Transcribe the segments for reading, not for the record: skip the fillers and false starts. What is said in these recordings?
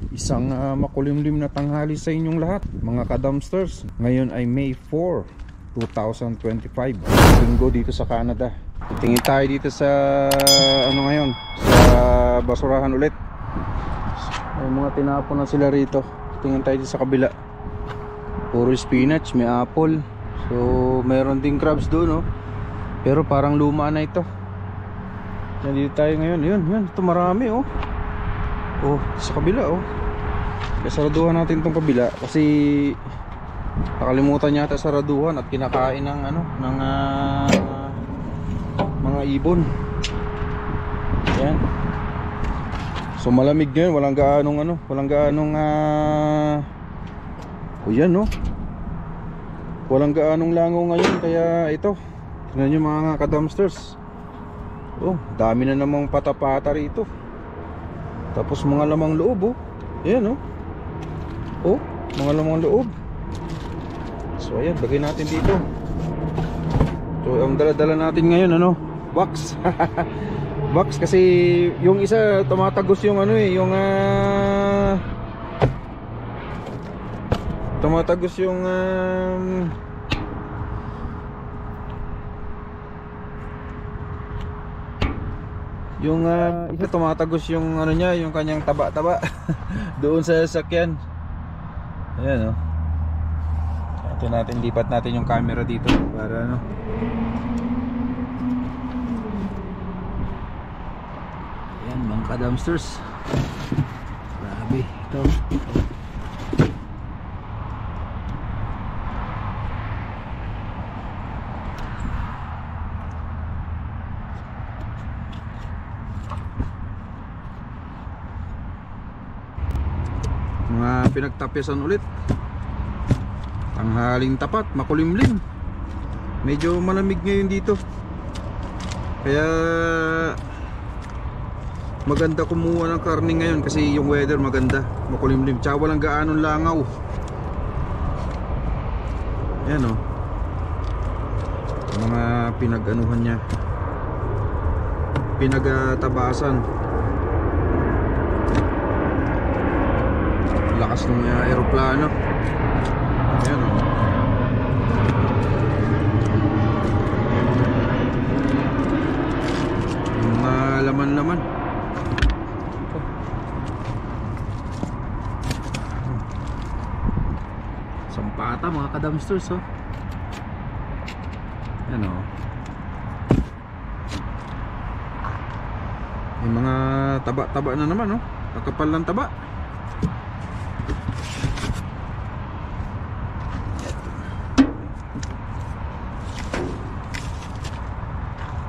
Isang makulimlim na tanghali sa inyong lahat mga ka-dumpsters. Ngayon ay May 4, 2025, linggo dito sa Canada. Tingin tayo dito sa ngayon, sa basurahan ulit. May mga tinapon na sila rito. Tingin tayo dito sa kabila. Puro spinach, may apple. So meron ding crabs doon, oh. Pero parang luma na ito. Nandito tayo ngayon. Yun, ito marami, oh. Oh, sa kabila, oh. Saraduhan natin tong kabila kasi nakalimutan yata saraduhan at kinakain ng mga ibon. Yan. So malamig ngayon, walang gaanong oh yan, no. Walang gaanong langaw ngayon, kaya ito. Tingnan niyo mga ka-dumpsters. Oh, dami na namang patapata rito. Tapos mga lamang loob, oh. Ayan, oh. Oh, mga lamang loob. So ayan, lagay natin dito. So ang dala-dala natin ngayon, box. Box kasi yung isa tumatagos yung tumatagos yung isa tumatagos yung niya, yung kanyang taba-taba doon sa sasakyan. Ayan, oh. Ito natin, lipat natin yung camera dito para ayan, mga ka-dumpsters. Grabe ito. Mga pinagtapyasan ulit. Tanghaling tapat, makulimlim. Medyo malamig ngayon dito. Kaya maganda kumuha ng karne ngayon kasi yung weather maganda, makulimlim. Tsaka walang gaanong langaw. Ayan, oh. Mga pinag-anuhan niya, pinagtabasan. Lakas ng aeroplano. Ayan, oh. Mga laman-laman. Sampata mga ka-dumpsters, oh. Ayan, oh. May mga taba-taba na naman, oh. Kakapal ng taba.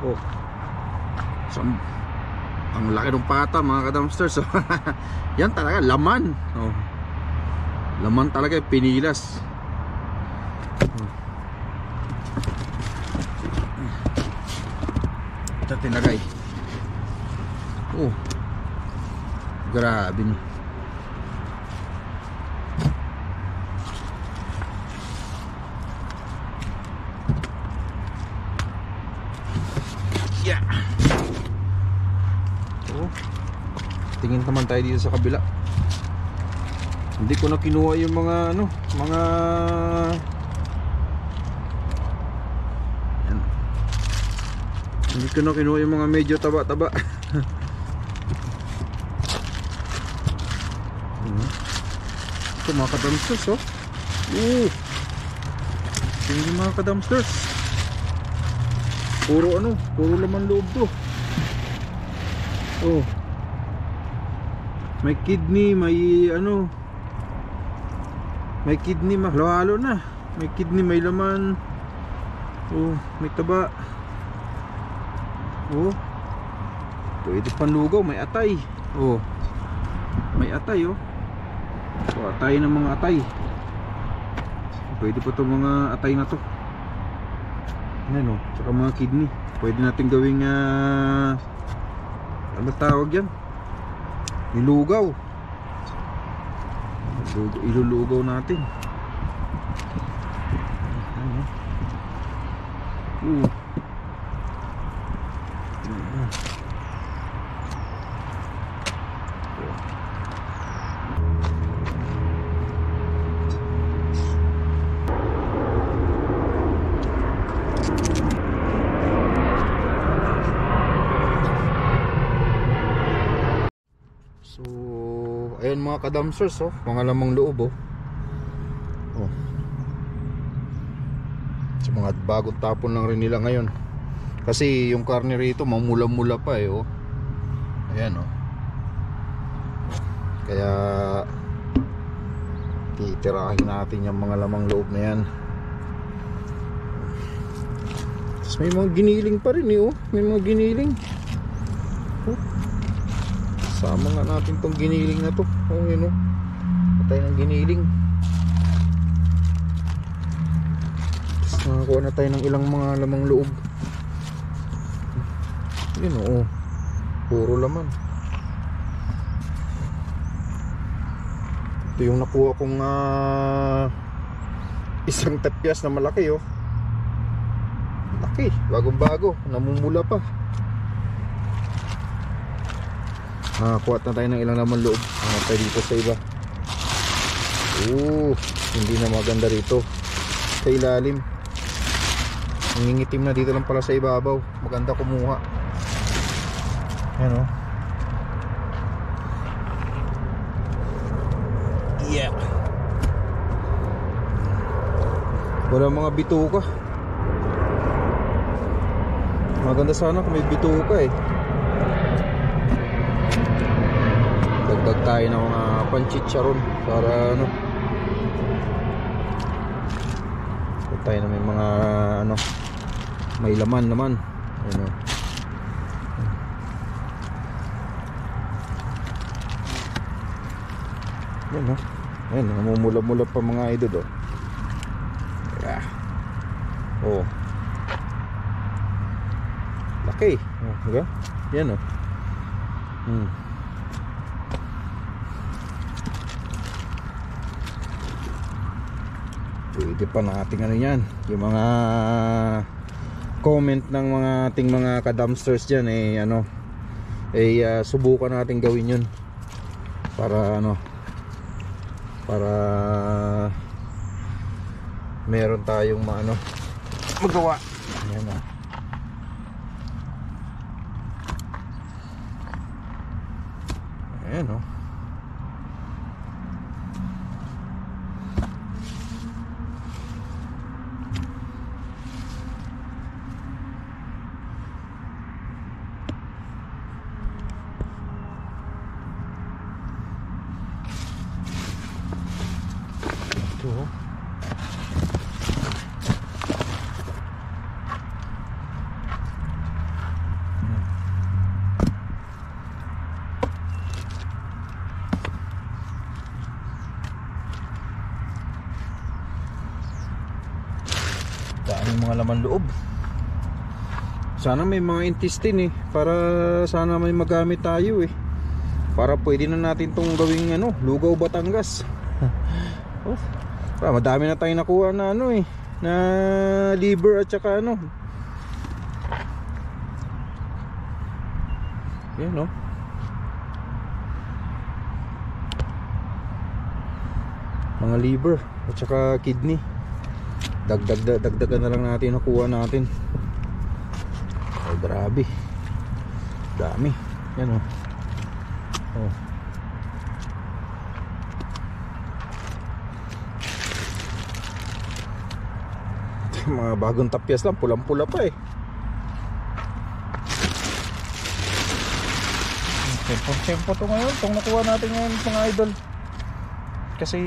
Oh, ang laki ng pata mga ka-dumpsters. Yan talaga, laman. Oh, laman talaga, pinilas. Ito tinagay. Oh, grabe na. Yeah. Oh. Tingin naman tayo dito sa kabila. Hindi ko na kinuha yung mga yan. Hindi ko na kinuha yung mga medyo taba-taba. Ito mga ka-dumpsters, oh. Tingin yung mga ka-dumpsters. Puro laman loob to. Oh. May kidney, may may kidney, halo-halo na. May kidney, may laman. Oh, may taba. Oh. Pwede panlugaw, may atay. Oh. May atay, oh. So, atay ng mga atay. Pwede pa to mga atay na to. Ayan, oh, tsaka mga kidney. Pwede natin gawing ano tawag yan? Nilugaw. Ilulugaw natin. Ayun mga ka-dumpsters, oh, mga lamang loob, oh. Oh. So, mga bagong tapon lang rin nila ngayon. Kasi yung karne rito mamula-mula pa eh, oh. Ayan, oh. Kaya titirahin natin yung mga lamang loob na yan. Tapos may mga giniling pa rin eh, oh. May mga giniling, oh. Sama nga natin tong giniling na to. Oh, yun, oh. Patay ng giniling. Tapos nakakuha na tayo ng ilang mga lamang loob. Yun, oh. Puro laman. Ito yung nakuha kong isang tapyas na malaki, oh. Laki, bagong bago, namumula pa. Nakakuha na tayo ng ilang laman loob. Hanap tayo dito sa iba. Hindi na maganda rito sa ilalim. Nangingitim na dito lang pala sa ibabaw. Maganda kumuha. Ayan, oh. Yeah. Wala mga bituka. Maganda sana kung may bituka eh. Dagdag tayo ng mga panchicharon para ano, tayo na may mga ano, may laman naman. Ano, yan, no? Ayan, namumula-mula pa mga idol, oh. Yeah. Oh, laki, oh, diba? Yan, oh. Pwede pa natin ano yan, yung mga comment ng mga ating mga ka-dumpsters dyan eh, ano, eh, subukan natin gawin yun para ano, para meron tayong maano magawa. Ayan, oh. Ayan, oh. Ito, daming mga laman loob. Sana may mga intestine eh, para sana may magamit tayo eh, para pwede na natin tong gawing ano, lugaw Batangas. Oh, madami na tayong nakuha na ano eh, na liver at saka ano. Yan, no? Mga liver at saka kidney. Dagdagan na lang natin nakuha natin. Ay, grabe. Dami. Yan, oh. Oh. Mga bagong tapyas lang, pulang-pula pa eh. Tempo to ngayon, itong nakuha natin ngayon mga idol. Kasi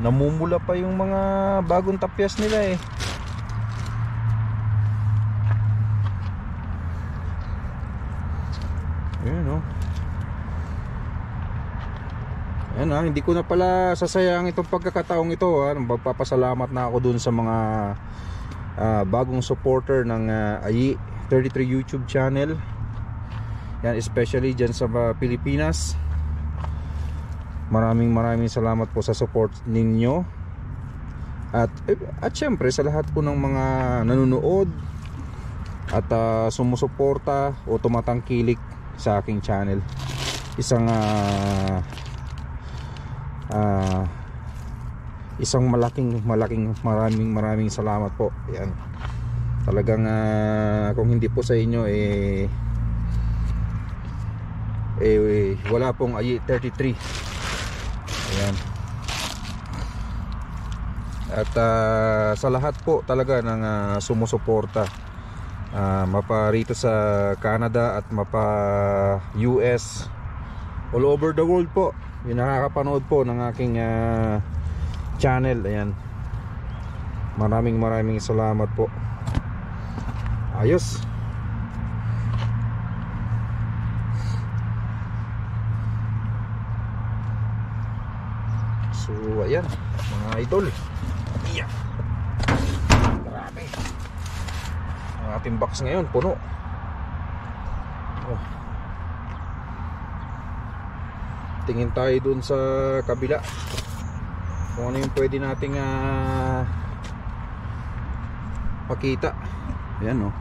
namumula pa yung mga bagong tapyas nila eh. Ayan, oh. Ayan, ah, hindi ko na pala sasayang itong pagkakataong ito, ah. Magpapasalamat na ako dun sa mga bagong supporter ng AYI 33 YouTube channel. Yan, especially dyan sa Pilipinas. Maraming salamat po sa support ninyo. At syempre sa lahat po ng mga nanonood at sumusuporta o tumatangkilik sa aking channel. Isang maraming salamat po. Yan. Talagang kung hindi po sa inyo eh, wala pong IE33. Ayan. At sa lahat po talaga ng sumusuporta, mapa rito sa Canada at mapa US, all over the world po, yung nakakapanood po ng aking channel. Ayan, maraming salamat po. Ayos. So ayan mga idol, yeah. Grabe, ang ating box ngayon puno. Oh. Tingin tayo dun sa kabila kung ano yung pwede nating pakita. Ayan, oh.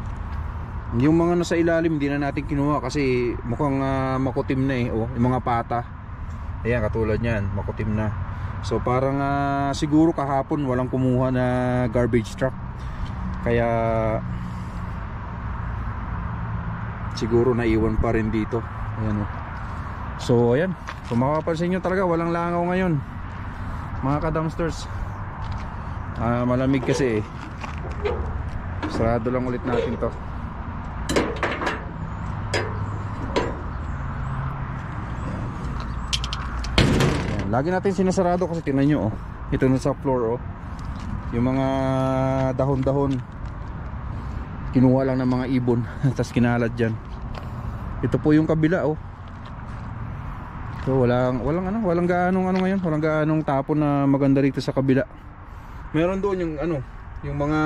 Yung mga nasa ilalim hindi na natin kinuha kasi mukhang makutim na eh. Oh, yung mga pata, ayan, katulad nyan, makutim na. So parang siguro kahapon walang kumuha na garbage truck, kaya siguro naiwan pa rin dito. Ayan, oh. So ayan, kung makapansin nyo talaga walang langaw ngayon mga ka-dumpsters. Malamig kasi eh. Sarado lang ulit natin to. Lagi natin sinasarado kasi tingnan nyo, oh. Ito na sa floor, oh. Yung mga dahon-dahon kinuha lang ng mga ibon tapos kinalad dyan. Ito po yung kabila, oh. So walang gaanong ngayon, walang gaanong tapon na maganda rito sa kabila. Meron doon yung yung mga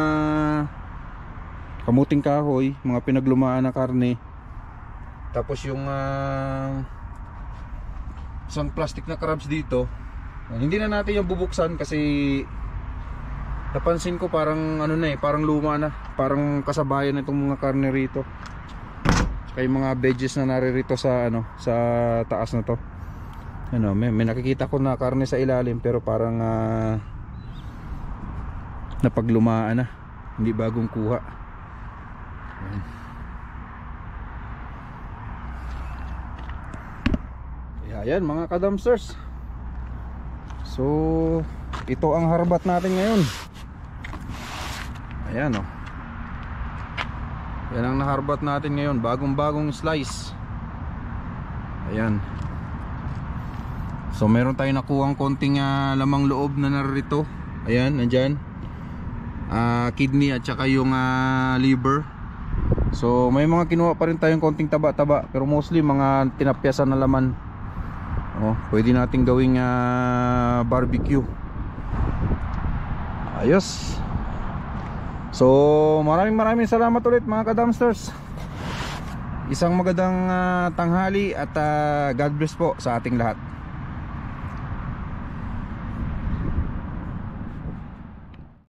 kamuting kahoy, mga pinaglumaan na karne. Tapos yung isang plastic na crabs dito, hindi na natin yung bubuksan kasi napansin ko parang parang luma na, parang kasabayan na itong mga karne rito. Tsaka yung mga veggies na naririto sa sa taas na to. May nakikita ko na karne sa ilalim pero parang napaglumaan na, hindi bagong kuha. Ayan mga ka-dumpsters. So ito ang harbat natin ngayon. Ayan, oh. Yan ang naharbat natin ngayon, bagong slice. Ayan. So meron tayong nakuhang konting lamang loob na narito. Ayan, nandyan, kidney at saka yung liver. So may mga kinuha pa rin tayong konting taba-taba, pero mostly mga tinapyasan na laman. Pwede nating gawing barbecue. Ayos. So maraming salamat ulit mga ka-dumpsters. Isang magandang tanghali at God bless po sa ating lahat.